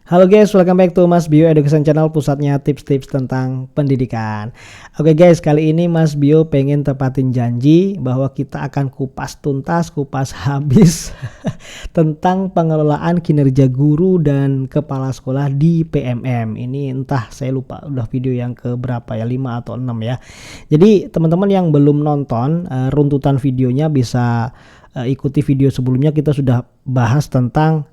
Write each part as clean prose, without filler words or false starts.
Halo guys, welcome back to Mas Bio Education Channel, pusatnya tips-tips tentang pendidikan. Oke guys, kali ini Mas Bio pengen tepatin janji bahwa kita akan kupas tuntas, kupas habis tentang pengelolaan kinerja guru dan kepala sekolah di PMM. Ini entah saya lupa udah video yang ke berapa ya, 5 atau 6 ya. Jadi teman-teman yang belum nonton runtutan videonya bisa ikuti video sebelumnya. Kita sudah bahas tentang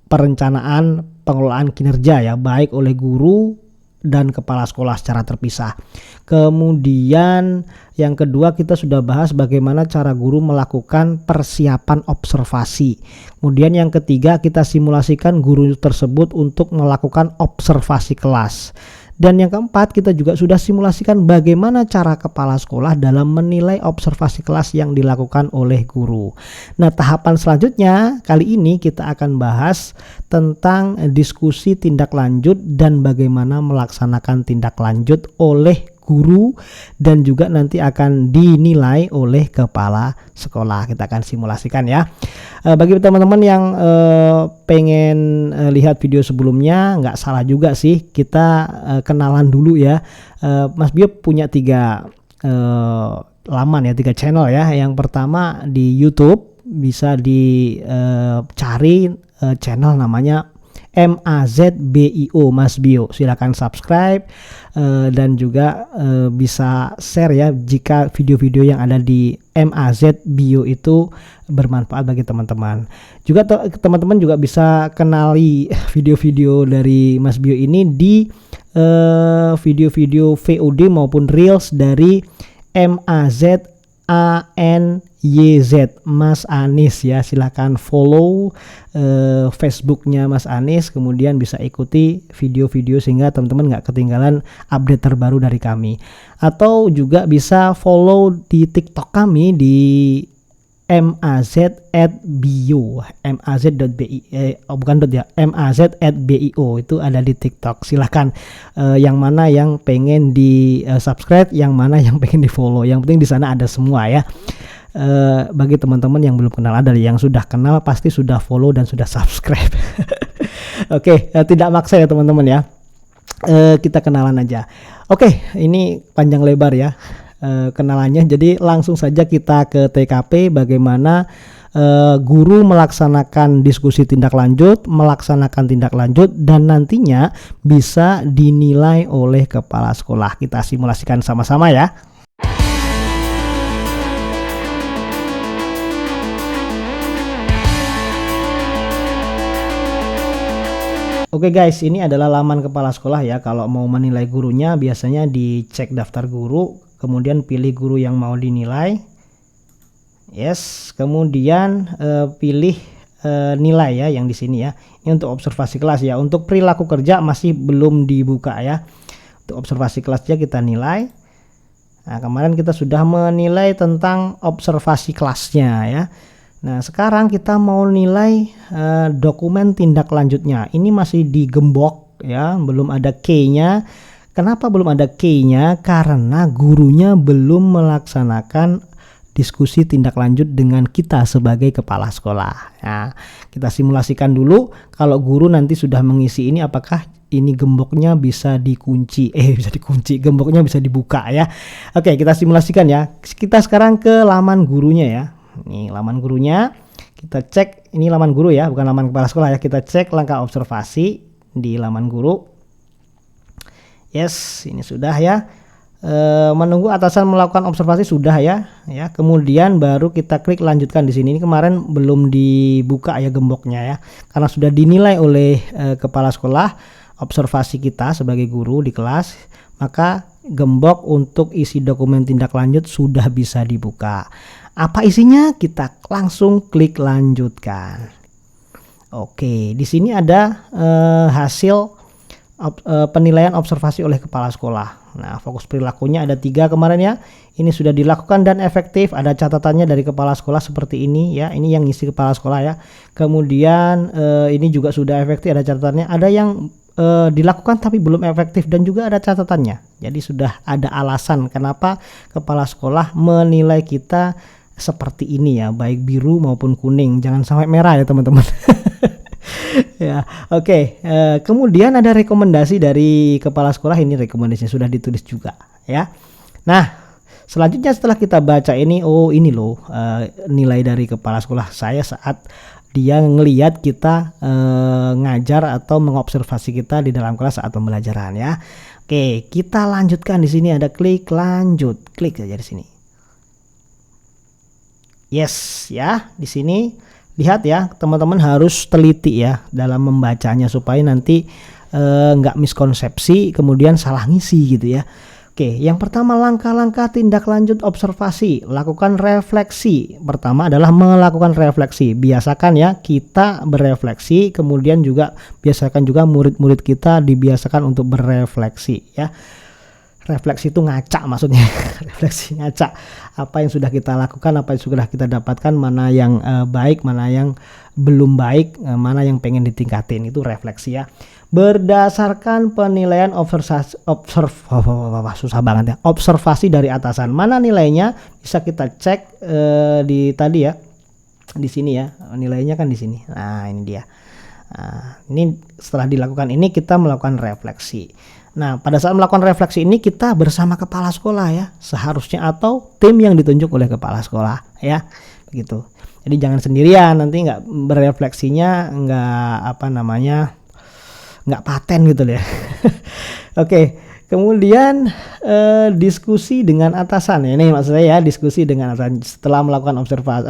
perencanaan pengelolaan kinerja ya, baik oleh guru dan kepala sekolah secara terpisah. Kemudian yang kedua kita sudah bahas bagaimana cara guru melakukan persiapan observasi. Kemudian yang ketiga kita simulasikan guru tersebut untuk melakukan observasi kelas. Dan yang keempat kita juga sudah simulasikan bagaimana cara kepala sekolah dalam menilai observasi kelas yang dilakukan oleh guru. Nah, tahapan selanjutnya kali ini kita akan bahas tentang diskusi tindak lanjut dan bagaimana melaksanakan tindak lanjut oleh guru dan juga nanti akan dinilai oleh kepala sekolah. Kita akan simulasikan ya. Bagi teman-teman yang pengen lihat video sebelumnya, nggak salah juga sih kita kenalan dulu ya. Mas Bio punya 3 laman ya, 3 channel ya. Yang pertama di YouTube bisa dicari channel namanya MAZBIO Mas Bio. Silakan subscribe dan juga bisa share ya jika video-video yang ada di MAZBIO itu bermanfaat bagi teman-teman. Juga teman-teman juga bisa kenali video-video dari Mas Bio ini di video-video VOD maupun Reels dari MAZANYZ Mas Anies ya. Silakan follow Facebooknya Mas Anies, kemudian bisa ikuti video-video sehingga teman-teman nggak ketinggalan update terbaru dari kami. Atau juga bisa follow di TikTok kami di MAZ@bio, MAZ@bio itu ada di TikTok. Silahkan yang mana yang pengen di subscribe, yang mana yang pengen di follow. Yang penting di sana ada semua ya. Bagi teman-teman yang belum kenal, ada yang sudah kenal pasti sudah follow dan sudah subscribe. Oke, tidak maksa ya teman-teman ya. Kita kenalan aja. Oke, ini panjang lebar ya kenalannya, jadi langsung saja kita ke TKP bagaimana guru melaksanakan diskusi tindak lanjut, melaksanakan tindak lanjut dan nantinya bisa dinilai oleh kepala sekolah. Kita simulasikan sama-sama ya. Oke guys, ini adalah laman kepala sekolah ya. Kalau mau menilai gurunya biasanya dicek daftar guru, kemudian pilih guru yang mau dinilai. Yes, kemudian pilih nilai ya yang di sini ya. Ini untuk observasi kelas ya. Untuk perilaku kerja masih belum dibuka ya. Untuk observasi kelasnya kita nilai. Nah, kemarin kita sudah menilai tentang observasi kelasnya ya. Nah, sekarang kita mau nilai dokumen tindak lanjutnya. Ini masih digembok ya, belum ada key-nya. Kenapa belum ada key-nya? Karena gurunya belum melaksanakan diskusi tindak lanjut dengan kita sebagai kepala sekolah. Nah, kita simulasikan dulu kalau guru nanti sudah mengisi ini, apakah ini gemboknya bisa dikunci? Gemboknya bisa dibuka ya. Oke, kita simulasikan ya. Kita sekarang ke laman gurunya ya. Ini laman gurunya, kita cek, ini laman guru ya, bukan laman kepala sekolah ya. Kita cek langkah observasi di laman guru. Yes, ini sudah ya. Menunggu atasan melakukan observasi sudah ya. Kemudian baru kita klik lanjutkan di sini. Ini kemarin belum dibuka ya gemboknya ya, karena sudah dinilai oleh kepala sekolah observasi kita sebagai guru di kelas, maka gembok untuk isi dokumen tindak lanjut sudah bisa dibuka. Apa isinya? Kita langsung klik lanjutkan. Oke, di sini ada hasil penilaian observasi oleh kepala sekolah. Nah, fokus perilakunya ada 3 kemarin ya. Ini sudah dilakukan dan efektif. Ada catatannya dari kepala sekolah seperti ini ya. Ini yang isi kepala sekolah ya. Kemudian ini juga sudah efektif, ada catatannya. Ada yang dilakukan tapi belum efektif dan juga ada catatannya. Jadi sudah ada alasan kenapa kepala sekolah menilai kita seperti ini ya, baik biru maupun kuning. Jangan sampai merah ya teman-teman. Ya, oke. Kemudian ada rekomendasi dari kepala sekolah, ini rekomendasinya sudah ditulis juga ya. Nah, selanjutnya setelah kita baca ini, oh ini loh nilai dari kepala sekolah saya saat dia ngelihat kita ngajar atau mengobservasi kita di dalam kelas saat pembelajaran ya. Oke, kita lanjutkan. Di sini ada klik lanjut, klik saja di sini. Yes ya, di sini lihat ya, teman-teman harus teliti ya dalam membacanya supaya nanti nggak miskonsepsi kemudian salah ngisi gitu ya. Oke, yang pertama, langkah-langkah tindak lanjut observasi, lakukan refleksi. Pertama adalah melakukan refleksi. Biasakan ya kita berefleksi, kemudian juga biasakan juga murid-murid kita dibiasakan untuk berefleksi ya. Refleksi itu ngaca maksudnya. Refleksi ngaca apa yang sudah kita lakukan, apa yang sudah kita dapatkan, mana yang baik, mana yang belum baik, mana yang pengen ditingkatin, itu refleksi ya. Berdasarkan penilaian observasi dari atasan. Mana nilainya bisa kita cek di tadi ya, di sini ya, nilainya kan di sini. Nah ini dia. Nah, ini setelah dilakukan ini kita melakukan refleksi. Nah, pada saat melakukan refleksi ini kita bersama kepala sekolah ya, seharusnya, atau tim yang ditunjuk oleh kepala sekolah ya, begitu. Jadi jangan sendirian, nanti nggak berefleksinya nggak paten gitu ya. Oke, kemudian diskusi dengan atasan. Ini maksud saya ya, diskusi dengan atasan setelah melakukan observasi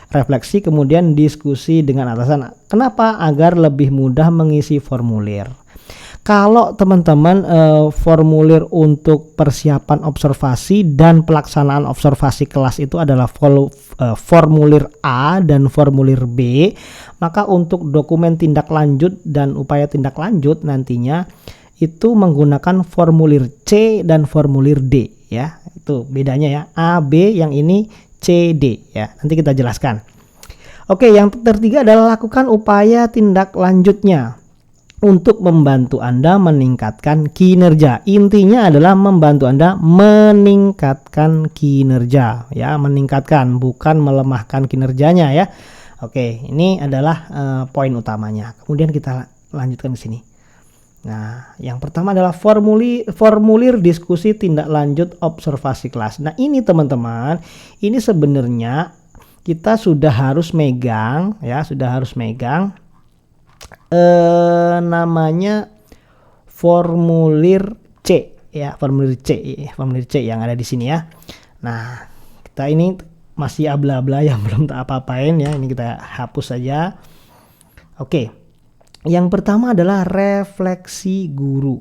refleksi, kemudian diskusi dengan atasan. Kenapa? Agar lebih mudah mengisi formulir. Kalau teman-teman formulir untuk persiapan observasi dan pelaksanaan observasi kelas itu adalah formulir A dan formulir B, maka untuk dokumen tindak lanjut dan upaya tindak lanjut nantinya itu menggunakan formulir C dan formulir D ya. Itu bedanya ya, A, B, yang ini C, D ya. Nanti kita jelaskan. Oke, yang ketiga adalah lakukan upaya tindak lanjutnya untuk membantu Anda meningkatkan kinerja. Intinya adalah membantu Anda meningkatkan kinerja ya, meningkatkan, bukan melemahkan kinerjanya ya. Oke, ini adalah poin utamanya. Kemudian kita lanjutkan di sini. Nah, yang pertama adalah formulir diskusi tindak lanjut observasi kelas. Nah, ini teman-teman, ini sebenarnya kita sudah harus megang ya, namanya formulir C ya, formulir C yang ada di sini ya. Nah, kita ini masih abla-abla yang belum tak apa-apain ya, ini kita hapus saja. Oke, yang pertama adalah refleksi guru.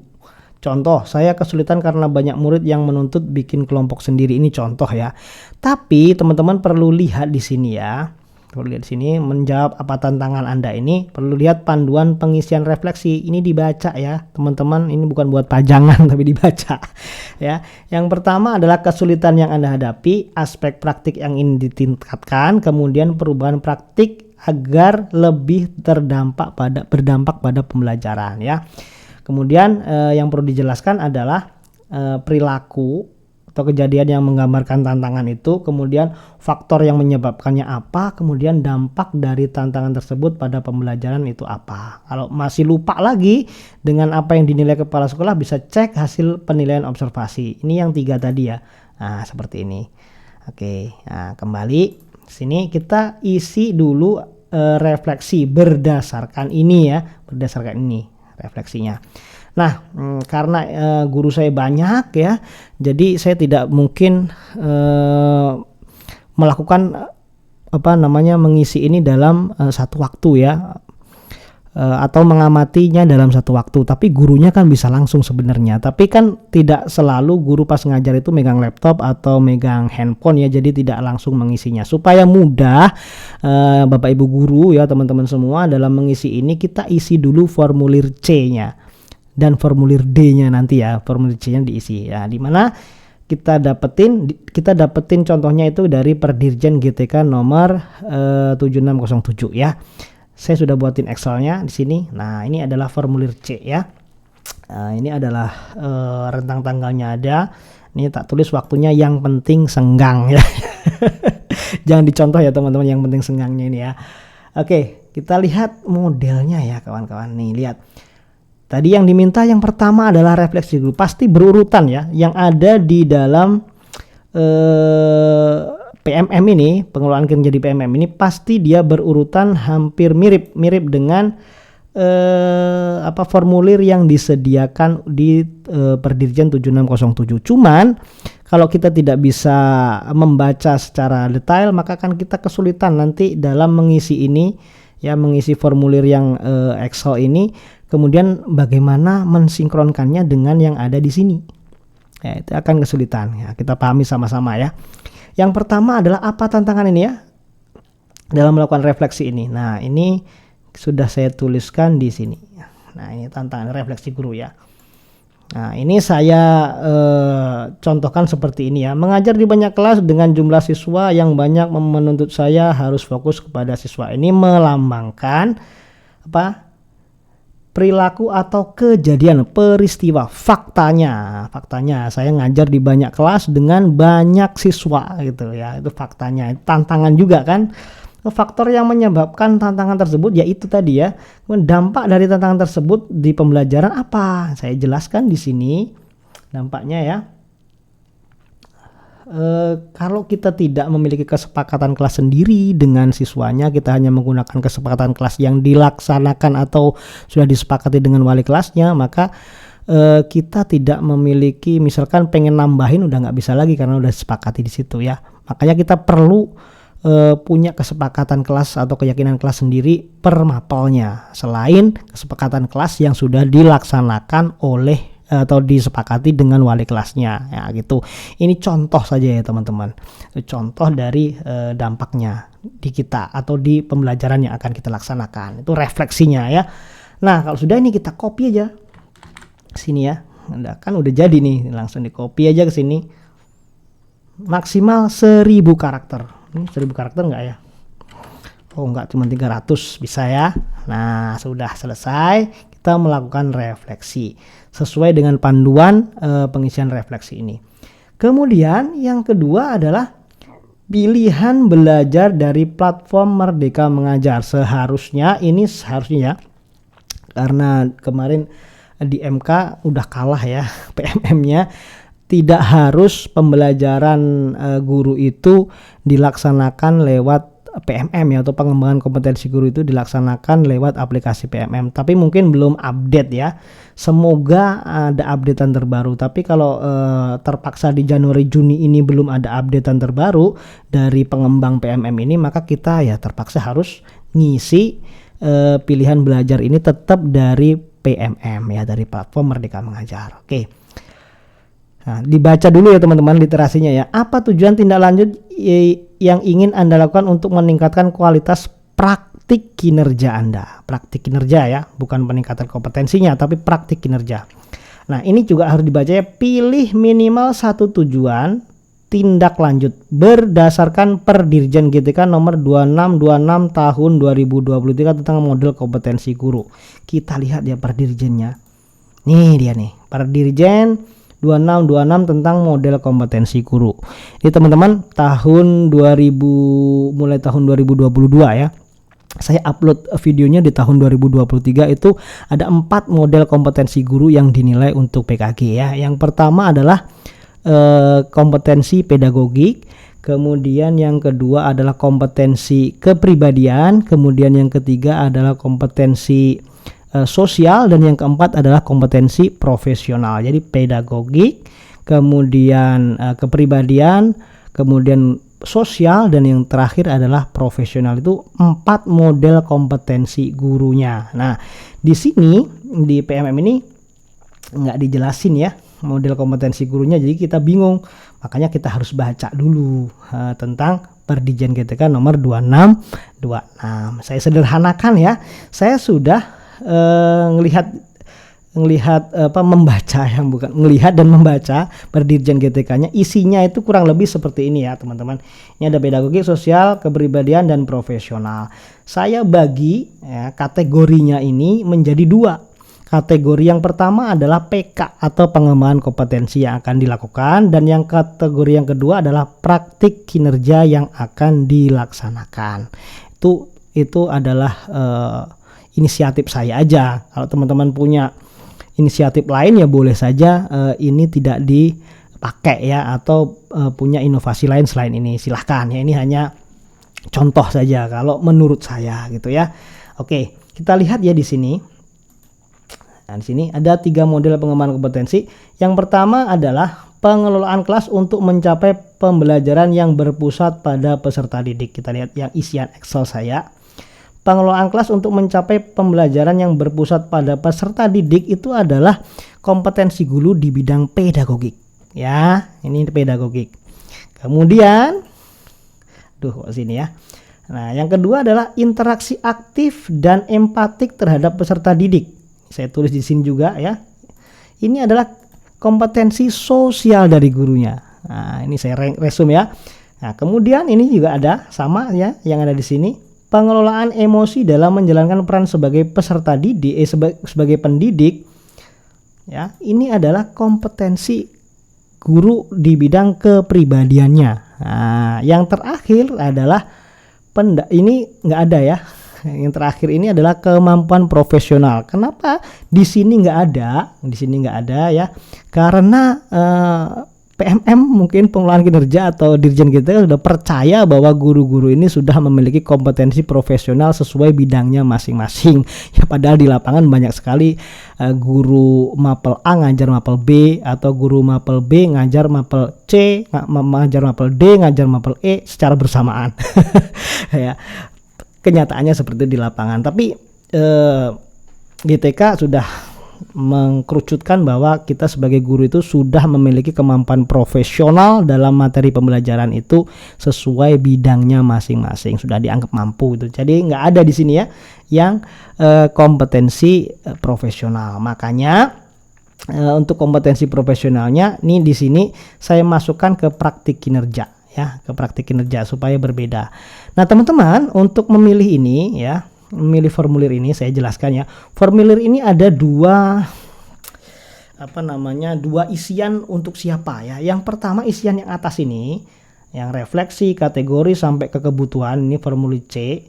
Contoh, saya kesulitan karena banyak murid yang menuntut bikin kelompok sendiri. Ini contoh ya. Tapi teman-teman perlu lihat di sini ya. Perlu lihat di sini, menjawab apa tantangan Anda ini, perlu lihat panduan pengisian refleksi. Ini dibaca ya, teman-teman. Ini bukan buat pajangan tapi dibaca ya. Yang pertama adalah kesulitan yang Anda hadapi, aspek praktik yang ingin ditingkatkan, kemudian perubahan praktik agar lebih berdampak pada pembelajaran ya. Kemudian yang perlu dijelaskan adalah perilaku atau kejadian yang menggambarkan tantangan itu, kemudian faktor yang menyebabkannya apa, kemudian dampak dari tantangan tersebut pada pembelajaran itu apa. Kalau masih lupa lagi dengan apa yang dinilai kepala sekolah, bisa cek hasil penilaian observasi. Ini yang 3 tadi ya. Nah, seperti ini. Oke, nah kembali sini kita isi dulu refleksi berdasarkan ini ya, berdasarkan ini refleksinya. Nah, karena guru saya banyak ya, jadi saya tidak mungkin melakukan mengisi ini dalam satu waktu ya, atau mengamatinya dalam satu waktu. Tapi gurunya kan bisa langsung sebenarnya. Tapi kan tidak selalu guru pas ngajar itu megang laptop atau megang handphone ya, jadi tidak langsung mengisinya. Supaya mudah Bapak Ibu guru ya, teman-teman semua, dalam mengisi ini kita isi dulu formulir C-nya. Dan formulir D-nya nanti ya, formulir C-nya diisi ya, dimana kita dapetin contohnya itu dari Perdirjen GTK nomor 7607 ya. Saya sudah buatin Excel-nya di sini. Nah, ini adalah formulir C ya. Nah, ini adalah rentang tanggalnya ada. Ini tak tulis waktunya, yang penting senggang ya. Jangan dicontoh ya teman-teman, yang penting senggangnya ini ya. Oke, kita lihat modelnya ya kawan-kawan. Nih lihat. Tadi yang diminta yang pertama adalah refleksi guru. Pasti berurutan ya. Yang ada di dalam PMM ini, pengelolaan kinerja di PMM ini pasti dia berurutan hampir mirip dengan formulir yang disediakan di Perdirjen 7607. Cuman kalau kita tidak bisa membaca secara detail, maka kan kita kesulitan nanti dalam mengisi ini ya, mengisi formulir yang Excel ini, kemudian bagaimana mensinkronkannya dengan yang ada di sini. Ya, itu akan kesulitan ya, kita pahami sama-sama ya. Yang pertama adalah apa tantangan ini ya dalam melakukan refleksi ini. Nah, ini sudah saya tuliskan di sini. Nah, ini tantangan refleksi guru ya. Nah, ini saya contohkan seperti ini ya. Mengajar di banyak kelas dengan jumlah siswa yang banyak menuntut saya harus fokus kepada siswa. Ini melambangkan apa? Perilaku atau kejadian, peristiwa, faktanya saya ngajar di banyak kelas dengan banyak siswa gitu ya, itu faktanya. Tantangan juga kan, faktor yang menyebabkan tantangan tersebut yaitu tadi ya, dampak dari tantangan tersebut di pembelajaran apa, saya jelaskan di sini dampaknya ya. Kalau kita tidak memiliki kesepakatan kelas sendiri dengan siswanya, kita hanya menggunakan kesepakatan kelas yang dilaksanakan atau sudah disepakati dengan wali kelasnya, maka kita tidak memiliki, misalkan pengen nambahin udah nggak bisa lagi karena udah disepakati di situ ya. Makanya kita perlu punya kesepakatan kelas atau keyakinan kelas sendiri per mapelnya, selain kesepakatan kelas yang sudah dilaksanakan oleh atau disepakati dengan wali kelasnya ya gitu. Ini contoh saja ya teman-teman, contoh dari dampaknya di kita atau di pembelajaran yang akan kita laksanakan, itu refleksinya ya. Nah, kalau sudah ini kita copy aja sini ya, kan udah jadi nih, langsung di copy aja ke sini. Maksimal 1000 karakter. Ini 1000 karakter enggak ya? Oh enggak, cuma 300 bisa ya. Nah, sudah selesai kita melakukan refleksi sesuai dengan panduan pengisian refleksi ini. Kemudian yang kedua adalah pilihan belajar dari platform Merdeka Mengajar. Seharusnya ya, karena kemarin di MK udah kalah ya PMM-nya, tidak harus pembelajaran guru itu dilaksanakan lewat PMM ya, atau pengembangan kompetensi guru itu dilaksanakan lewat aplikasi PMM, tapi mungkin belum update ya. Semoga ada updatean terbaru, tapi kalau terpaksa di Januari Juni ini belum ada updatean terbaru dari pengembang PMM ini, maka kita ya terpaksa harus ngisi pilihan belajar ini tetap dari PMM ya, dari platform Merdeka Mengajar. Oke. Nah, dibaca dulu ya teman-teman literasinya ya. Apa tujuan tindak lanjut yang ingin Anda lakukan untuk meningkatkan kualitas praktik kinerja Anda? Praktik kinerja ya, bukan peningkatan kompetensinya, tapi praktik kinerja. Nah, ini juga harus dibaca ya. Pilih minimal satu tujuan tindak lanjut berdasarkan Perdirjen GTK nomor 2626 tahun 2023 tentang model kompetensi guru. Kita lihat ya Perdirjennya. Nih dia nih, Perdirjen 2626 tentang model kompetensi guru. Ini teman-teman mulai tahun 2022 ya. Saya upload videonya di tahun 2023, itu ada 4 model kompetensi guru yang dinilai untuk PKG ya. Yang pertama adalah kompetensi pedagogik, kemudian yang kedua adalah kompetensi kepribadian, kemudian yang ketiga adalah kompetensi sosial, dan yang keempat adalah kompetensi profesional. Jadi pedagogik, kemudian kepribadian, kemudian sosial, dan yang terakhir adalah profesional. Itu 4 model kompetensi gurunya. Nah, di sini di PMM ini nggak dijelasin ya model kompetensi gurunya, jadi kita bingung. Makanya kita harus baca dulu tentang Perdirjen GTK nomor 2626. Saya sederhanakan ya. Saya sudah membaca yang bukan melihat dan membaca Perdirjen GTK-nya, isinya itu kurang lebih seperti ini ya teman-teman. Ini ada pedagogik, sosial, kepribadian, dan profesional. Saya bagi ya, kategorinya ini menjadi 2. Kategori yang pertama adalah PK atau pengembangan kompetensi yang akan dilakukan, dan yang kategori yang kedua adalah praktik kinerja yang akan dilaksanakan. Itu itu adalah inisiatif saya aja. Kalau teman-teman punya inisiatif lain ya boleh saja ini tidak dipakai ya, atau punya inovasi lain selain ini, silahkan ya. Ini hanya contoh saja kalau menurut saya gitu ya. Oke, kita lihat ya di sini. Nah, di sini ada 3 model pengembangan kompetensi. Yang pertama adalah pengelolaan kelas untuk mencapai pembelajaran yang berpusat pada peserta didik. Kita lihat yang isian Excel saya. Pengelolaan kelas untuk mencapai pembelajaran yang berpusat pada peserta didik itu adalah kompetensi guru di bidang pedagogik. Ya, ini pedagogik. Kemudian, kok sini ya. Nah, yang kedua adalah interaksi aktif dan empatik terhadap peserta didik. Saya tulis di sini juga ya. Ini adalah kompetensi sosial dari gurunya. Nah, ini saya resume ya. Nah, kemudian ini juga ada sama ya yang ada di sini. Pengelolaan emosi dalam menjalankan peran sebagai peserta didik, sebagai pendidik. Ya, ini adalah kompetensi guru di bidang kepribadiannya. Nah, yang terakhir adalah ini nggak ada ya. Yang terakhir ini adalah kemampuan profesional. Kenapa di sini nggak ada? Di sini nggak ada ya, karena PMM mungkin pengelolaan kinerja atau dirjen kita sudah percaya bahwa guru-guru ini sudah memiliki kompetensi profesional sesuai bidangnya masing-masing. Ya, padahal di lapangan banyak sekali guru mapel A ngajar mapel B, atau guru mapel B ngajar mapel C, ngajar mapel D, ngajar mapel E secara bersamaan. Ya, kenyataannya seperti itu di lapangan. Tapi GTK sudah mengkerucutkan bahwa kita sebagai guru itu sudah memiliki kemampuan profesional dalam materi pembelajaran itu sesuai bidangnya masing-masing, sudah dianggap mampu itu. Jadi nggak ada di sini ya yang kompetensi profesional. Makanya untuk kompetensi profesionalnya nih di sini saya masukkan ke praktik kinerja ya, ke praktik kinerja supaya berbeda. Nah, teman-teman, untuk memilih ini ya, memilih formulir ini saya jelaskan ya. Formulir ini ada dua isian untuk siapa ya. Yang pertama isian yang atas ini, yang refleksi, kategori sampai ke kebutuhan, ini formulir C.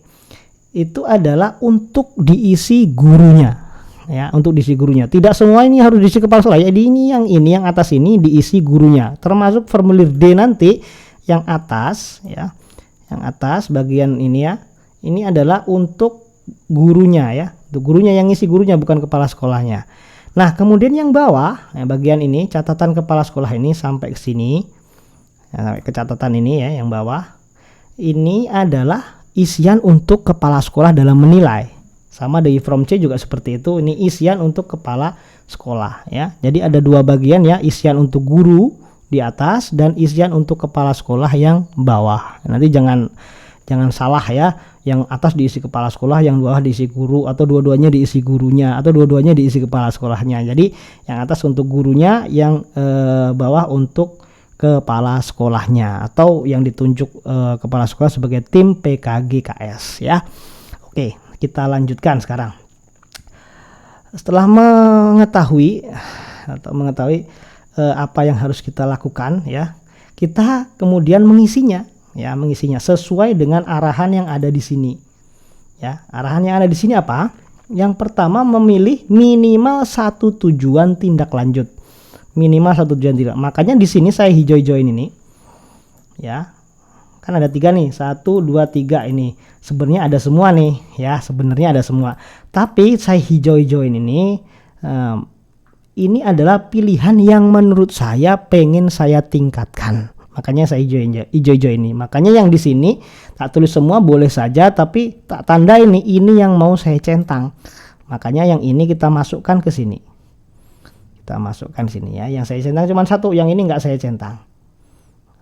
Itu adalah untuk diisi gurunya. Ya, untuk diisi gurunya. Tidak semua ini harus diisi kepala sekolah. Jadi ini yang atas ini diisi gurunya. Termasuk formulir D nanti yang atas ya. Yang atas bagian ini ya. Ini adalah untuk gurunya ya, gurunya yang ngisi, gurunya bukan kepala sekolahnya. Nah, kemudian yang bawah ya, bagian ini catatan kepala sekolah ini sampai ke sini ya, sampai ke catatan ini ya, yang bawah ini adalah isian untuk kepala sekolah dalam menilai. Sama dari from C juga seperti itu, ini isian untuk kepala sekolah ya. Jadi ada dua bagian ya, isian untuk guru di atas dan isian untuk kepala sekolah yang bawah. Nanti jangan salah ya, yang atas diisi kepala sekolah, yang bawah diisi guru, atau dua-duanya diisi gurunya, atau dua-duanya diisi kepala sekolahnya. Jadi yang atas untuk gurunya, yang bawah untuk kepala sekolahnya, atau yang ditunjuk kepala sekolah sebagai tim PKG-KS ya. Oke, kita lanjutkan sekarang. Setelah mengetahui apa yang harus kita lakukan ya, kita kemudian mengisinya sesuai dengan arahan yang ada di sini. Ya, arahan yang ada di sini apa? Yang pertama, memilih minimal satu tujuan tindak lanjut. Minimal satu tujuan tindak. Makanya di sini saya hijau-hijauin ini. Ya. Kan ada 3 nih, 1, 2, 3 ini. Sebenarnya ada semua nih, ya, sebenarnya ada semua. Tapi saya hijau-hijauin ini adalah pilihan yang menurut saya pengen saya tingkatkan. Makanya saya hijau ini. Makanya yang di sini tak tulis semua boleh saja, tapi tak tanda ini yang mau saya centang. Makanya yang ini kita masukkan ke sini. Kita masukkan sini ya. Yang saya centang cuma 1, yang ini nggak saya centang.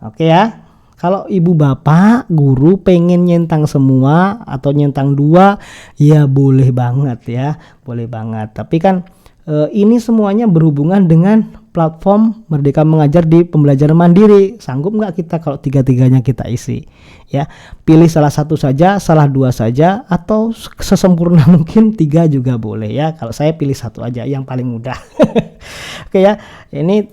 Oke ya. Kalau ibu bapak guru pengen nyentang semua atau nyentang 2, ya boleh banget ya, boleh banget. Tapi kan Ini semuanya berhubungan dengan platform Merdeka Mengajar di pembelajaran mandiri. Sanggup nggak kita kalau tiga-tiganya kita isi? Ya, pilih salah satu saja, salah dua saja, atau sesempurna mungkin 3 juga boleh ya. Kalau saya pilih satu aja, yang paling mudah. Oke ya, ini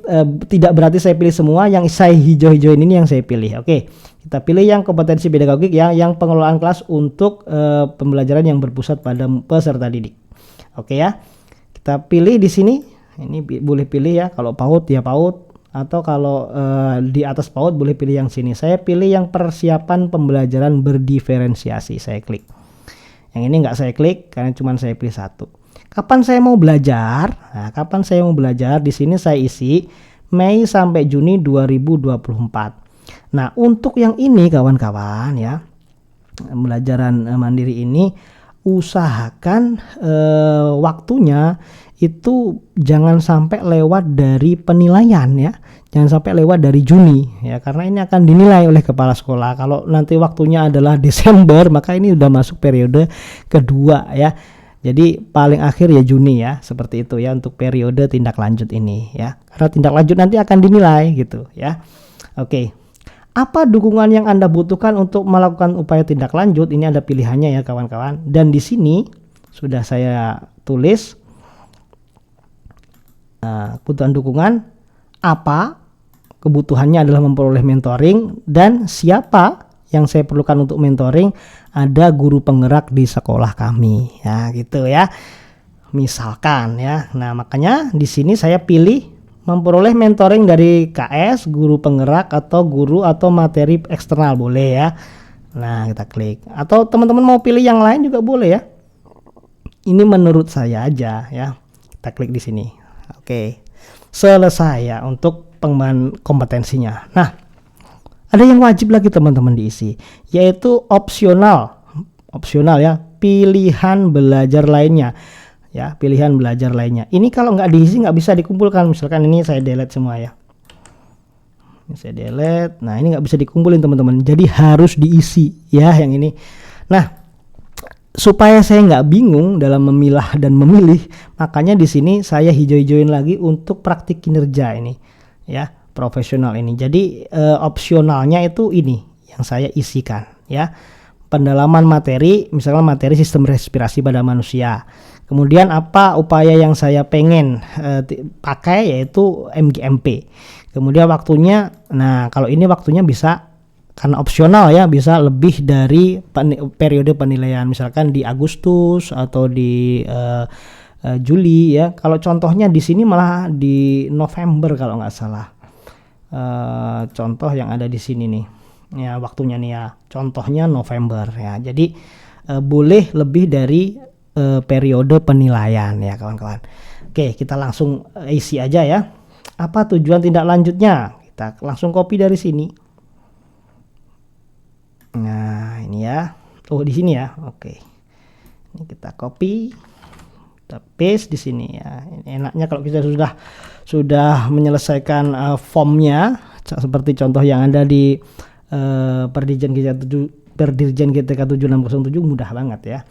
tidak berarti saya pilih semua. Yang saya hijau-hijauin ini yang saya pilih. Oke, kita pilih yang kompetensi pedagogik ya, yang pengelolaan kelas untuk pembelajaran yang berpusat pada peserta didik. Oke ya. Kita pilih di sini, ini boleh pilih ya, kalau PAUD ya PAUD, atau kalau di atas PAUD boleh pilih yang sini. Saya pilih yang persiapan pembelajaran berdiferensiasi, saya klik. Yang ini nggak saya klik karena cuma saya pilih satu. Kapan saya mau belajar? Nah, kapan saya mau belajar? Di sini saya isi Mei sampai Juni 2024. Nah, untuk yang ini kawan-kawan ya, pembelajaran mandiri ini, usahakan waktunya itu jangan sampai lewat dari penilaian ya, jangan sampai lewat dari Juni ya, karena ini akan dinilai oleh kepala sekolah. Kalau nanti waktunya adalah Desember, maka ini udah masuk periode kedua ya, jadi paling akhir ya Juni ya, seperti itu ya untuk periode tindak lanjut ini ya, karena tindak lanjut nanti akan dinilai gitu ya. Oke. Apa dukungan yang Anda butuhkan untuk melakukan upaya tindak lanjut? Ini ada pilihannya ya kawan-kawan. Dan di sini sudah saya tulis kebutuhan dukungan apa, kebutuhannya adalah memperoleh mentoring, dan siapa yang saya perlukan untuk mentoring, ada guru penggerak di sekolah kami ya gitu ya. Misalkan ya. Nah, makanya di sini saya pilih memperoleh mentoring dari KS, guru penggerak, atau guru atau materi eksternal boleh ya. Nah, kita klik. Atau teman-teman mau pilih yang lain juga boleh ya. Ini menurut saya aja ya. Kita klik di sini. Oke. Selesai ya untuk pengembangan kompetensinya. Nah, ada yang wajib lagi teman-teman diisi, yaitu opsional. Opsional ya, pilihan belajar lainnya. Ya, pilihan belajar lainnya. Ini kalau nggak diisi nggak bisa dikumpulkan. Misalkan ini saya delete semua ya. Ini saya delete. Nah, ini nggak bisa dikumpulin teman-teman. Jadi harus diisi ya yang ini. Nah, supaya saya nggak bingung dalam memilah dan memilih, makanya di sini saya hijau-hijauin lagi untuk praktik kinerja ini ya, profesional ini. Jadi opsionalnya itu ini yang saya isikan ya. Pendalaman materi, misalnya materi sistem respirasi pada manusia. Kemudian apa upaya yang saya pengen pakai, yaitu MGMP. Kemudian waktunya, nah kalau ini waktunya bisa, karena opsional ya, bisa lebih dari periode penilaian, misalkan di Agustus atau di Juli ya. Kalau contohnya di sini malah di November kalau nggak salah. Contoh yang ada di sini nih ya, waktunya nih ya, contohnya November ya. Jadi boleh lebih dari periode penilaian ya kawan-kawan. Oke, kita langsung isi aja ya. Apa tujuan tindak lanjutnya? Kita langsung copy dari sini. Nah, ini ya. Oh, di sini ya. Oke. Ini kita copy, kita paste di sini ya. Ini enaknya kalau kita sudah menyelesaikan formnya, seperti contoh yang ada di Perdirjen GTK 7607, mudah banget ya.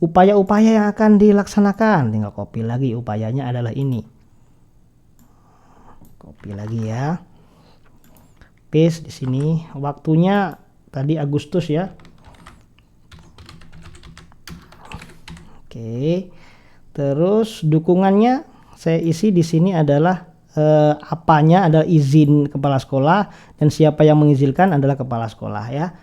Upaya-upaya yang akan dilaksanakan, tinggal copy lagi, upayanya adalah ini. Copy lagi ya. Paste di sini. Waktunya tadi Agustus ya. Oke. Terus dukungannya saya isi di sini adalah apanya adalah izin kepala sekolah, dan siapa yang mengizinkan adalah kepala sekolah ya.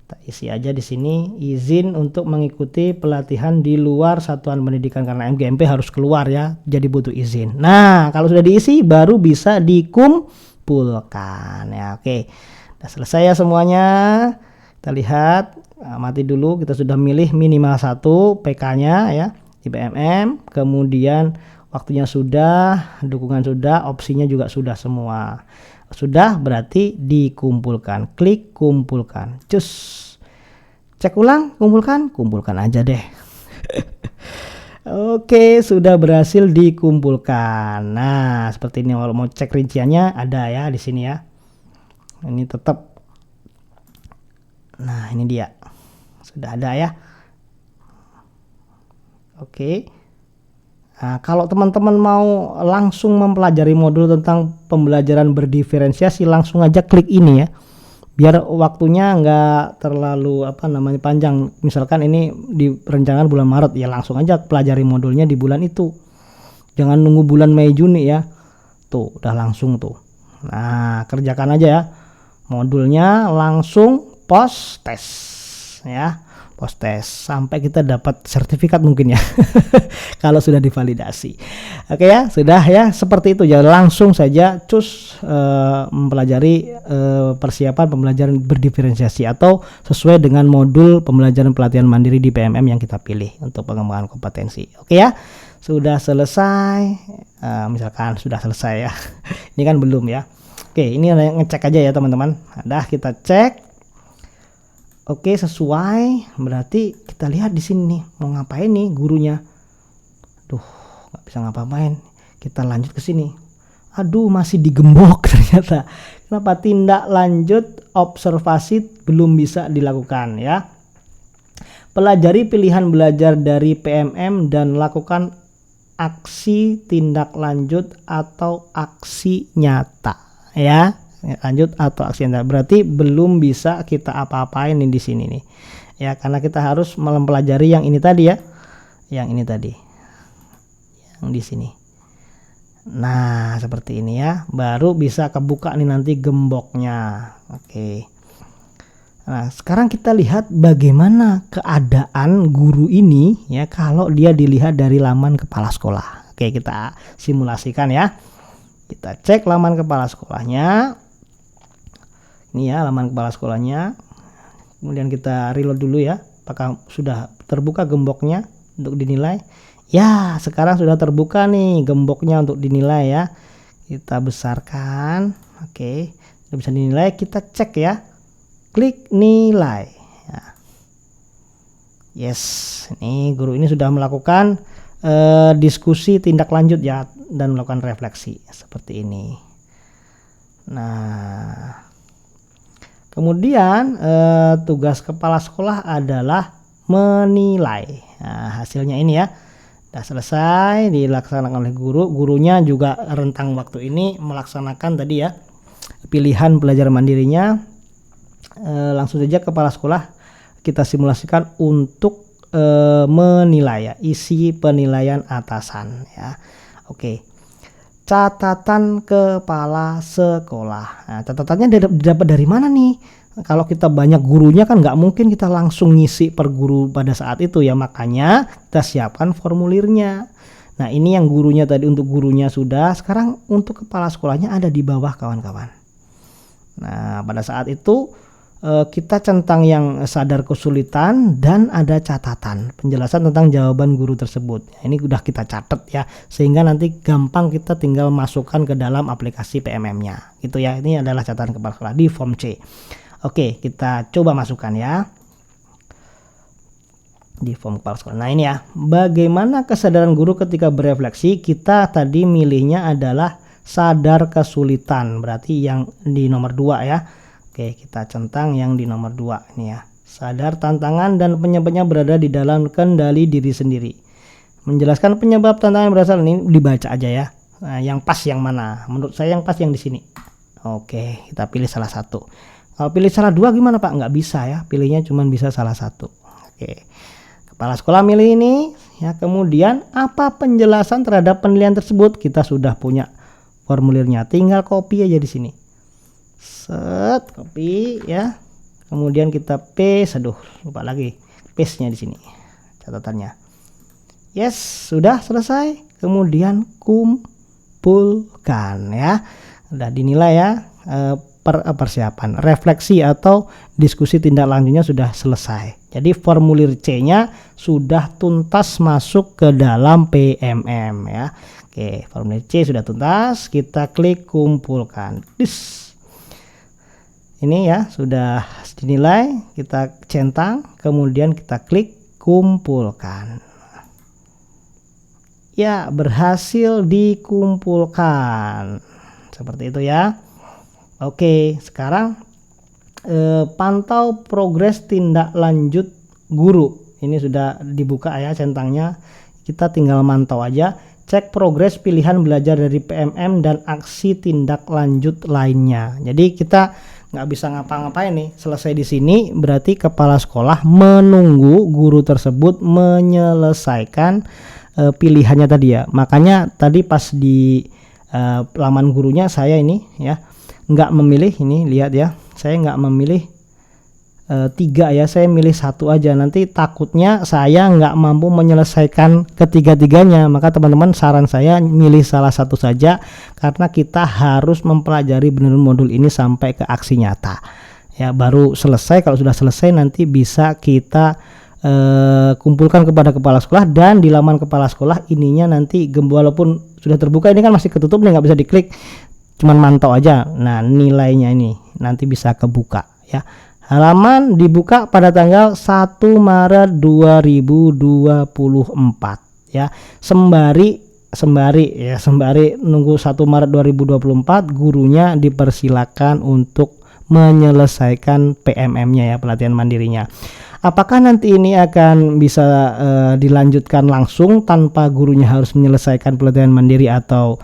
Kita isi aja di sini, izin untuk mengikuti pelatihan di luar satuan pendidikan, karena MGMP harus keluar ya, jadi butuh izin. Nah, kalau sudah diisi baru bisa dikumpulkan ya. Oke. Udah selesai ya semuanya. Kita lihat, mati dulu, kita sudah milih minimal 1 PK-nya ya di BMM, kemudian waktunya sudah, dukungan sudah, opsinya juga sudah semua. Sudah berarti dikumpulkan. Klik kumpulkan. Cus. Cek ulang, kumpulkan aja deh. Oke, sudah berhasil dikumpulkan. Nah, seperti ini. Kalau mau cek rinciannya ada ya di sini ya. Ini tetap. Nah, ini dia. Sudah ada ya. Oke. Nah, kalau teman-teman mau langsung mempelajari modul tentang pembelajaran berdiferensiasi, langsung aja klik ini ya, biar waktunya nggak terlalu panjang. Misalkan ini direncanakan bulan Maret, ya langsung aja pelajari modulnya di bulan itu, jangan nunggu bulan Mei Juni ya. Tuh udah langsung tuh. Nah, kerjakan aja ya modulnya, langsung post tes ya, post tes sampai kita dapat sertifikat mungkin ya kalau sudah divalidasi. Oke ya, sudah ya, seperti itu ya, langsung saja cus mempelajari persiapan pembelajaran berdiferensiasi atau sesuai dengan modul pembelajaran pelatihan mandiri di PMM yang kita pilih untuk pengembangan kompetensi. Oke ya, sudah selesai. Misalkan sudah selesai ya ini kan belum ya. Oke, ini ngecek aja ya teman-teman. Udah kita cek. Oke, sesuai, berarti kita lihat di sini nih, mau ngapain nih gurunya. Duh, nggak bisa ngapa-ngapain. Kita lanjut ke sini. Aduh, masih digembok ternyata. Kenapa? Tindak lanjut observasi belum bisa dilakukan ya. Pelajari pilihan belajar dari PMM dan lakukan aksi tindak lanjut atau aksi nyata ya. Lanjut atau aksi nyata, berarti belum bisa kita apa-apain di sini nih ya, karena kita harus mempelajari yang ini tadi ya, yang ini tadi, yang di sini. Nah, seperti ini ya, baru bisa kebuka nih nanti gemboknya. Oke. Nah, sekarang kita lihat bagaimana keadaan guru ini ya kalau dia dilihat dari laman kepala sekolah. Oke, kita simulasikan ya. Kita cek laman kepala sekolahnya. Ini ya laman kepala sekolahnya. Kemudian kita reload dulu ya, apakah sudah terbuka gemboknya untuk dinilai. Ya, sekarang sudah terbuka nih gemboknya untuk dinilai ya. Kita besarkan. Oke, sudah bisa dinilai. Kita cek ya, klik nilai ya. Yes, ini guru ini sudah melakukan diskusi tindak lanjut ya, dan melakukan refleksi seperti ini. Nah, kemudian tugas kepala sekolah adalah menilai. Nah, hasilnya ini ya, sudah selesai dilaksanakan oleh guru. Gurunya juga rentang waktu ini melaksanakan tadi ya pilihan belajar mandirinya. Langsung saja kepala sekolah kita simulasikan untuk menilai ya, isi penilaian atasan ya. Oke. Catatan kepala sekolah. Nah, catatannya didapat dari mana nih? Kalau kita banyak gurunya kan nggak mungkin kita langsung ngisi per guru pada saat itu ya, makanya kita siapkan formulirnya. Nah, ini yang gurunya tadi, untuk gurunya sudah, sekarang untuk kepala sekolahnya ada di bawah kawan-kawan. Nah, pada saat itu kita centang yang sadar kesulitan dan ada catatan penjelasan tentang jawaban guru tersebut. Ini udah kita catat ya, sehingga nanti gampang kita tinggal masukkan ke dalam aplikasi PMM-nya gitu ya. Ini adalah catatan kepala sekolah di form C. Oke, kita coba masukkan ya di form kepala sekolah. Nah, ini ya, bagaimana kesadaran guru ketika berefleksi. Kita tadi milihnya adalah sadar kesulitan, berarti yang di nomor 2 ya. Oke, kita centang yang di nomor 2 ini ya. Sadar tantangan dan penyebabnya berada di dalam kendali diri sendiri. Menjelaskan penyebab tantangan berasal, ini dibaca aja ya. Nah, yang pas yang mana? Menurut saya yang pas yang di sini. Oke, kita pilih salah satu. Kalau pilih salah 2 gimana Pak? Nggak bisa ya, pilihnya cuma bisa salah satu. Oke, kepala sekolah milih ini ya. Kemudian apa penjelasan terhadap penilaian tersebut? Kita sudah punya formulirnya, tinggal copy aja di sini. Set, copy ya. Kemudian kita paste. Aduh, lupa lagi. Paste-nya di sini. Catatannya. Yes, sudah selesai. Kemudian kumpulkan ya. Udah dinilai ya. Persiapan refleksi atau diskusi tindak lanjutnya sudah selesai. Jadi formulir C-nya sudah tuntas masuk ke dalam PMM ya. Oke, formulir C sudah tuntas. Kita klik kumpulkan. Ini ya sudah dinilai, kita centang, kemudian kita klik kumpulkan. Ya, berhasil dikumpulkan. Seperti itu ya. Oke, sekarang pantau progres tindak lanjut guru. Ini sudah dibuka ya centangnya. Kita tinggal mantau aja, cek progres pilihan belajar dari PMM dan aksi tindak lanjut lainnya. Jadi kita nggak bisa ngapa-ngapain nih. Selesai di sini berarti kepala sekolah menunggu guru tersebut menyelesaikan pilihannya tadi ya. Makanya tadi pas di laman gurunya saya ini ya nggak memilih, ini lihat ya, saya nggak memilih 3 ya, saya milih 1 aja. Nanti takutnya saya nggak mampu menyelesaikan ketiga-tiganya, maka teman-teman saran saya milih salah satu saja, karena kita harus mempelajari benar modul ini sampai ke aksi nyata ya, baru selesai. Kalau sudah selesai nanti bisa kita kumpulkan kepada kepala sekolah, dan di laman kepala sekolah ininya nanti walaupun sudah terbuka, ini kan masih ketutup nih, nggak bisa diklik, cuman mantau aja. Nah nilainya ini nanti bisa kebuka ya. Halaman dibuka pada tanggal 1 Maret 2024 ya. Sembari nunggu 1 Maret 2024, gurunya dipersilakan untuk menyelesaikan PMM-nya ya, pelatihan mandirinya. Apakah nanti ini akan bisa dilanjutkan langsung tanpa gurunya harus menyelesaikan pelatihan mandiri, atau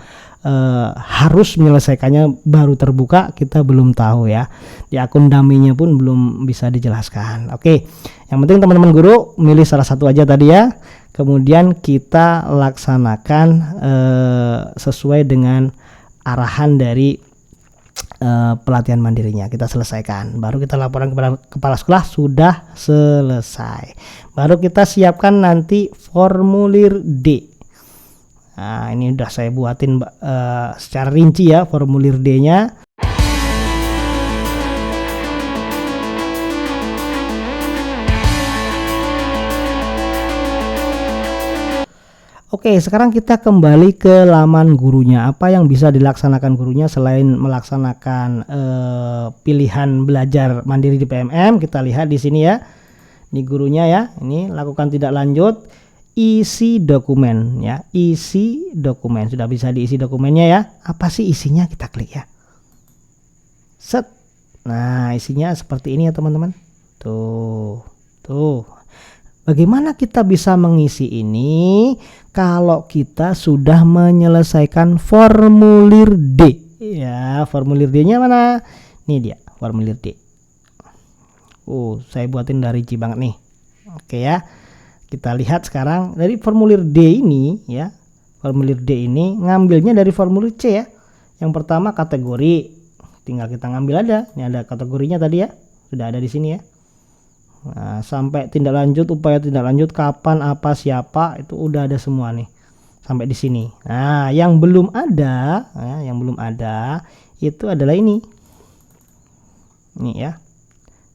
harus menyelesaikannya baru terbuka, kita belum tahu ya. Di akun dummy-nya pun belum bisa dijelaskan. Oke, yang penting teman-teman guru milih salah satu aja tadi ya, kemudian kita laksanakan sesuai dengan arahan dari pelatihan mandirinya, kita selesaikan, baru kita laporan kepada kepala sekolah sudah selesai, baru kita siapkan nanti formulir D. Nah ini udah saya buatin secara rinci ya formulir D-nya. Oke, sekarang kita kembali ke laman gurunya. Apa yang bisa dilaksanakan gurunya selain melaksanakan pilihan belajar mandiri di PMM? Kita lihat di sini ya. Di gurunya ya. Ini lakukan tindak lanjut, isi dokumen ya. Isi dokumen. Sudah bisa diisi dokumennya ya. Apa sih isinya? Kita klik ya. Set. Nah, isinya seperti ini ya, teman-teman. Tuh. Bagaimana kita bisa mengisi ini kalau kita sudah menyelesaikan formulir D? Ya, formulir D-nya mana? Ini dia, formulir D. Saya buatin dari rinci banget nih. Oke ya. Kita lihat sekarang dari formulir D ini ya. Formulir D ini ngambilnya dari formulir C ya. Yang pertama kategori. Tinggal kita ngambil aja. Ini ada kategorinya tadi ya. Sudah ada di sini ya. Nah, sampai tindak lanjut, upaya tindak lanjut, kapan, apa, siapa, itu udah ada semua nih sampai di sini. Nah, yang belum ada, itu adalah ini ya,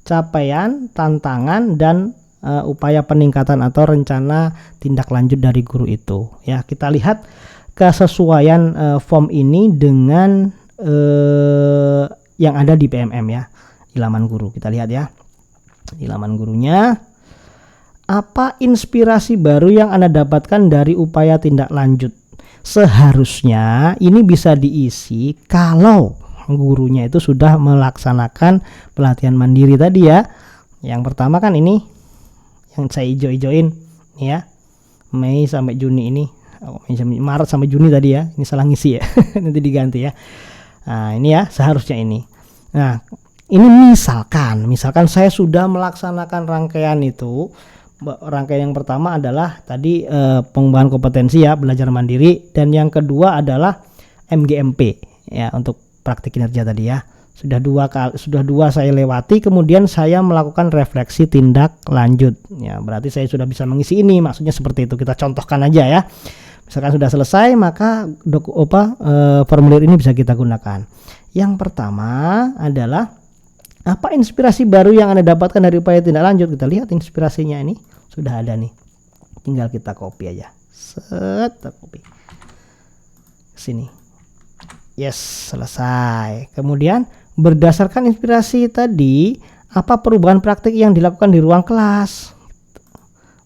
capaian, tantangan, dan upaya peningkatan atau rencana tindak lanjut dari guru itu. Ya, kita lihat kesesuaian form ini dengan yang ada di PMM ya, di laman guru. Kita lihat ya. Di laman gurunya, apa inspirasi baru yang Anda dapatkan dari upaya tindak lanjut? Seharusnya ini bisa diisi kalau gurunya itu sudah melaksanakan pelatihan mandiri tadi ya. Yang pertama kan ini yang saya hijau-hijauin nih ya, Mei sampai Juni ini, Maret sampai Juni tadi ya, ini salah ngisi ya. Nanti diganti ya. Nah ini ya, seharusnya ini. Nah ini misalkan saya sudah melaksanakan rangkaian itu. Rangkaian yang pertama adalah tadi pengembangan kompetensi ya, belajar mandiri, dan yang kedua adalah MGMP ya, untuk praktik kinerja tadi ya. Sudah dua saya lewati, kemudian saya melakukan refleksi tindak lanjut ya, berarti saya sudah bisa mengisi ini, maksudnya seperti itu. Kita contohkan aja ya. Misalkan sudah selesai, maka formulir ini bisa kita gunakan. Yang pertama adalah apa inspirasi baru yang Anda dapatkan dari upaya tindak lanjut? Kita lihat inspirasinya ini sudah ada nih. Tinggal kita copy aja. Copy. Sini. Yes, selesai. Kemudian berdasarkan inspirasi tadi, apa perubahan praktik yang dilakukan di ruang kelas?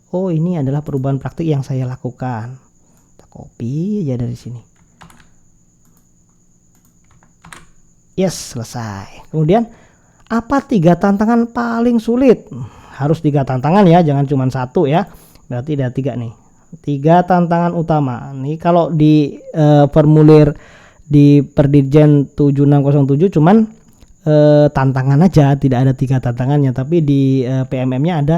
Oh, ini adalah perubahan praktik yang saya lakukan. Kita copy aja dari sini. Yes, selesai. Kemudian apa 3 tantangan paling sulit? Harus 3 tantangan ya, jangan cuma 1 ya. Berarti ada 3 nih. 3 tantangan utama. Nih kalau di formulir di Perdirjen 7607 cuman tantangan aja, tidak ada 3 tantangannya, tapi di PMM-nya ada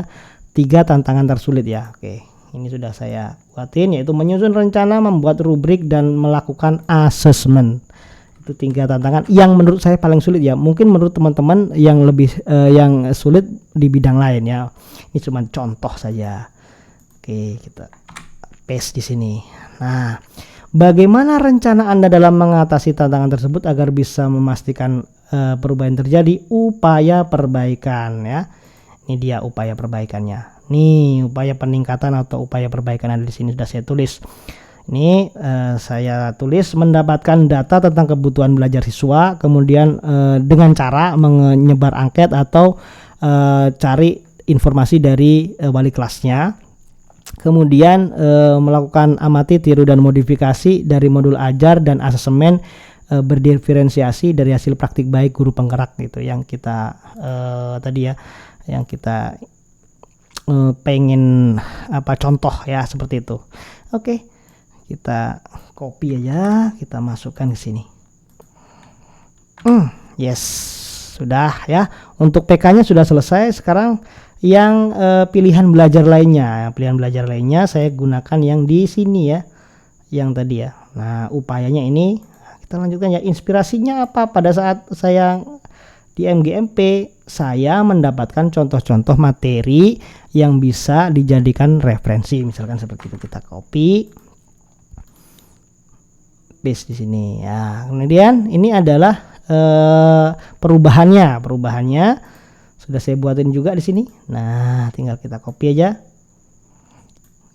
3 tantangan tersulit ya. Oke, ini sudah saya buatin, yaitu menyusun rencana, membuat rubrik, dan melakukan asesmen. Itu 3 tantangan yang menurut saya paling sulit ya. Mungkin menurut teman-teman yang lebih yang sulit di bidang lain ya. Ini cuma contoh saja. Oke, kita paste di sini. Nah, bagaimana rencana Anda dalam mengatasi tantangan tersebut agar bisa memastikan perubahan terjadi? Upaya perbaikan ya. Ini dia upaya perbaikannya. Nih, upaya peningkatan atau upaya perbaikan ada di sini sudah saya tulis. Ini saya tulis mendapatkan data tentang kebutuhan belajar siswa, kemudian dengan cara menyebar angket atau cari informasi dari wali kelasnya, kemudian melakukan amati, tiru, dan modifikasi dari modul ajar dan asesmen berdiferensiasi dari hasil praktik baik guru penggerak gitu yang kita tadi ya, yang kita pengen contoh ya, seperti itu. Oke. Kita copy aja, kita masukkan ke sini. Yes, sudah ya. Untuk PK-nya sudah selesai. Sekarang yang pilihan belajar lainnya. Pilihan belajar lainnya saya gunakan yang di sini ya, yang tadi ya. Nah, upayanya ini kita lanjutkan ya. Inspirasinya apa? Pada saat saya di MGMP, saya mendapatkan contoh-contoh materi yang bisa dijadikan referensi. Misalkan seperti itu, kita copy, paste di sini ya. Kemudian ini adalah perubahannya sudah saya buatin juga di sini. Nah, tinggal kita copy aja.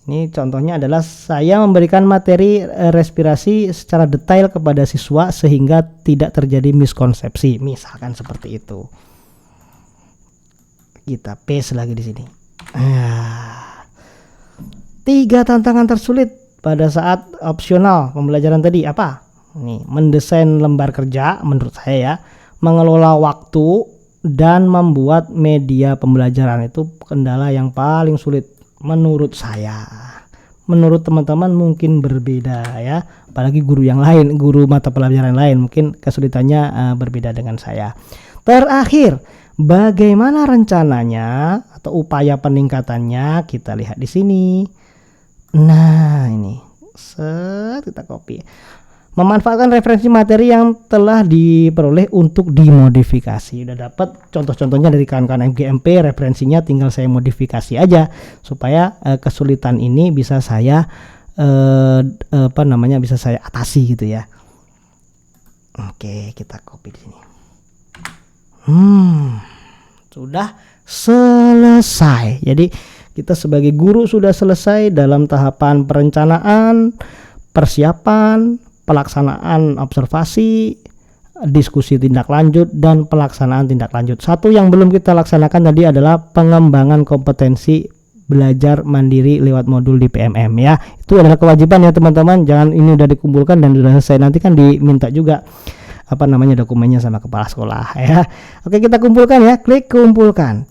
Ini contohnya adalah saya memberikan materi respirasi secara detail kepada siswa sehingga tidak terjadi miskonsepsi, misalkan seperti itu. Kita paste lagi di sini. 3 tantangan tersulit pada saat opsional pembelajaran tadi apa? Nih, mendesain lembar kerja menurut saya ya, mengelola waktu, dan membuat media pembelajaran itu kendala yang paling sulit menurut saya. Menurut teman-teman mungkin berbeda ya, apalagi guru yang lain, guru mata pelajaran lain mungkin kesulitannya berbeda dengan saya. Terakhir, bagaimana rencananya atau upaya peningkatannya? Kita lihat di sini. Nah, ini kita copy. Memanfaatkan referensi materi yang telah diperoleh untuk dimodifikasi. Udah dapat contoh-contohnya dari kawan-kawan MGMP, referensinya tinggal saya modifikasi aja supaya kesulitan ini bisa saya bisa saya atasi gitu ya. Oke, kita copy di sini. Sudah selesai. Jadi kita sebagai guru sudah selesai dalam tahapan perencanaan, persiapan, pelaksanaan observasi, diskusi tindak lanjut, dan pelaksanaan tindak lanjut. Satu yang belum kita laksanakan tadi adalah pengembangan kompetensi belajar mandiri lewat modul di PMM ya. Itu adalah kewajiban ya teman-teman. Jangan ini udah dikumpulkan dan sudah selesai, nanti kan diminta juga dokumennya sama kepala sekolah ya. Oke, kita kumpulkan ya. Klik kumpulkan.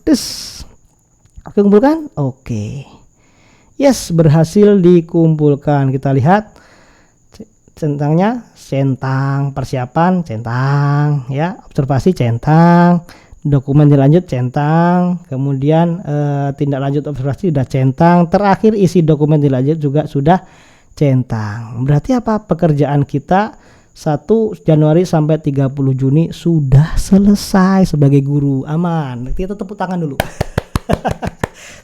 Oke, kumpulkan. Oke. Yes, berhasil dikumpulkan. Kita lihat centangnya, centang, persiapan, centang ya, observasi, centang, dokumen dilanjut, centang, kemudian tindak lanjut observasi sudah centang, terakhir isi dokumen dilanjut juga sudah centang. Berarti apa? Pekerjaan kita 1 Januari sampai 30 Juni sudah selesai sebagai guru. Aman. Kita tepuk tangan dulu.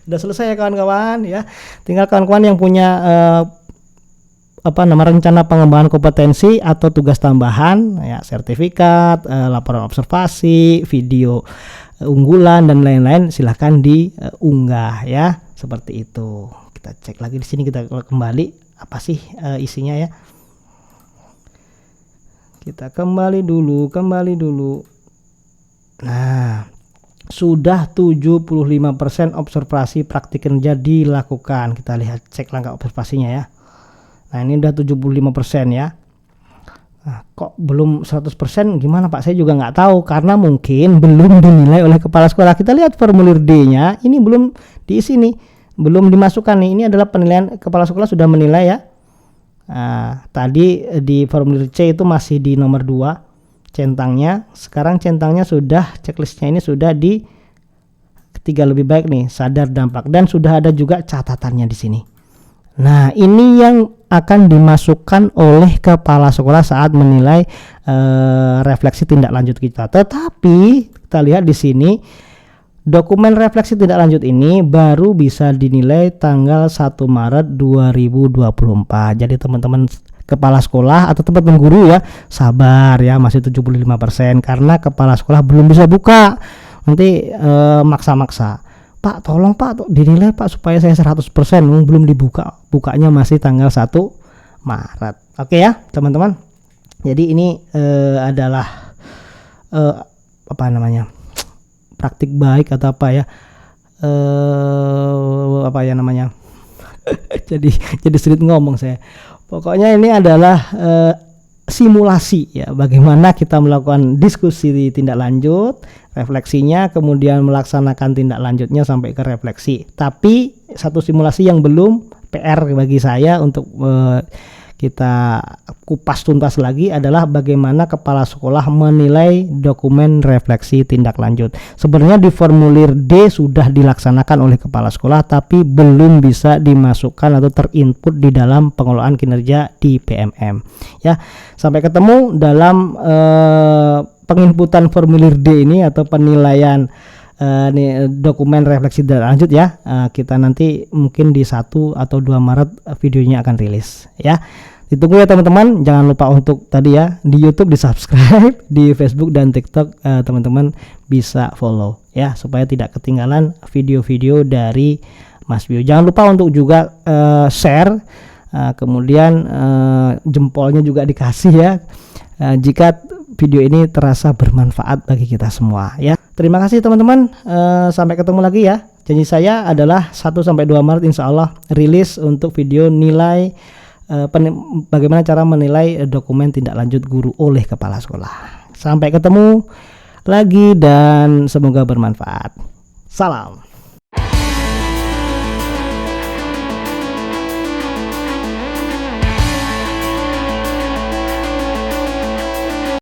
Sudah selesai ya kawan-kawan ya. Tinggal kawan-kawan yang punya rencana pengembangan kompetensi atau tugas tambahan ya, sertifikat, laporan observasi, video unggulan dan lain-lain, silahkan diunggah ya, seperti itu. Kita cek lagi di sini, kita kembali apa sih isinya ya. Kita kembali dulu. Nah, sudah 75% observasi praktik kerja dilakukan. Kita lihat, cek langkah observasinya ya. Nah, ini udah 75% ya. Nah, kok belum 100%? Gimana Pak? Saya juga nggak tahu, karena mungkin belum dinilai oleh kepala sekolah. Kita lihat formulir D-nya, ini belum diisi nih. belum dimasukkan nih. Ini adalah penilaian kepala sekolah sudah menilai ya. Nah, tadi di formulir C itu masih di nomor 2 centangnya. Sekarang centangnya sudah, checklistnya ini sudah di ketiga lebih baik nih, sadar dampak, dan sudah ada juga catatannya di sini. Nah, ini yang akan dimasukkan oleh kepala sekolah saat menilai refleksi tindak lanjut kita. Tetapi kita lihat di sini, dokumen refleksi tindak lanjut ini baru bisa dinilai tanggal 1 Maret 2024. Jadi teman-teman kepala sekolah atau teman-teman guru ya, sabar ya, masih 75% karena kepala sekolah belum bisa buka. Nanti maksa-maksa, Pak tolong Pak dinilai Pak supaya saya 100%, belum dibuka, bukanya masih tanggal 1 Maret. Oke ya teman-teman, jadi ini adalah apa namanya, praktik baik atau apa ya, apa ya namanya jadi sulit ngomong saya. Pokoknya ini adalah simulasi ya, bagaimana kita melakukan diskusi di tindak lanjut, refleksinya, kemudian melaksanakan tindak lanjutnya sampai ke refleksi. Tapi satu simulasi yang belum PR bagi saya untuk kita kupas tuntas lagi adalah bagaimana kepala sekolah menilai dokumen refleksi tindak lanjut. Sebenarnya di formulir D sudah dilaksanakan oleh kepala sekolah, tapi belum bisa dimasukkan atau terinput di dalam pengelolaan kinerja di PMM. Ya, sampai ketemu dalam penginputan formulir D ini atau penilaian dokumen refleksi tindak lanjut ya. Kita nanti mungkin di 1 atau 2 Maret videonya akan rilis ya. Ditunggu ya teman-teman, jangan lupa untuk tadi ya di YouTube di subscribe, di Facebook dan TikTok teman-teman bisa follow ya supaya tidak ketinggalan video-video dari Mas Bio. Jangan lupa untuk juga share, kemudian jempolnya juga dikasih ya jika video ini terasa bermanfaat bagi kita semua ya. Terima kasih teman-teman, sampai ketemu lagi ya. Janji saya adalah 1-2 Maret insya Allah rilis untuk video nilai bagaimana cara menilai dokumen tindak lanjut guru oleh kepala sekolah. Sampai ketemu lagi dan semoga bermanfaat. Salam.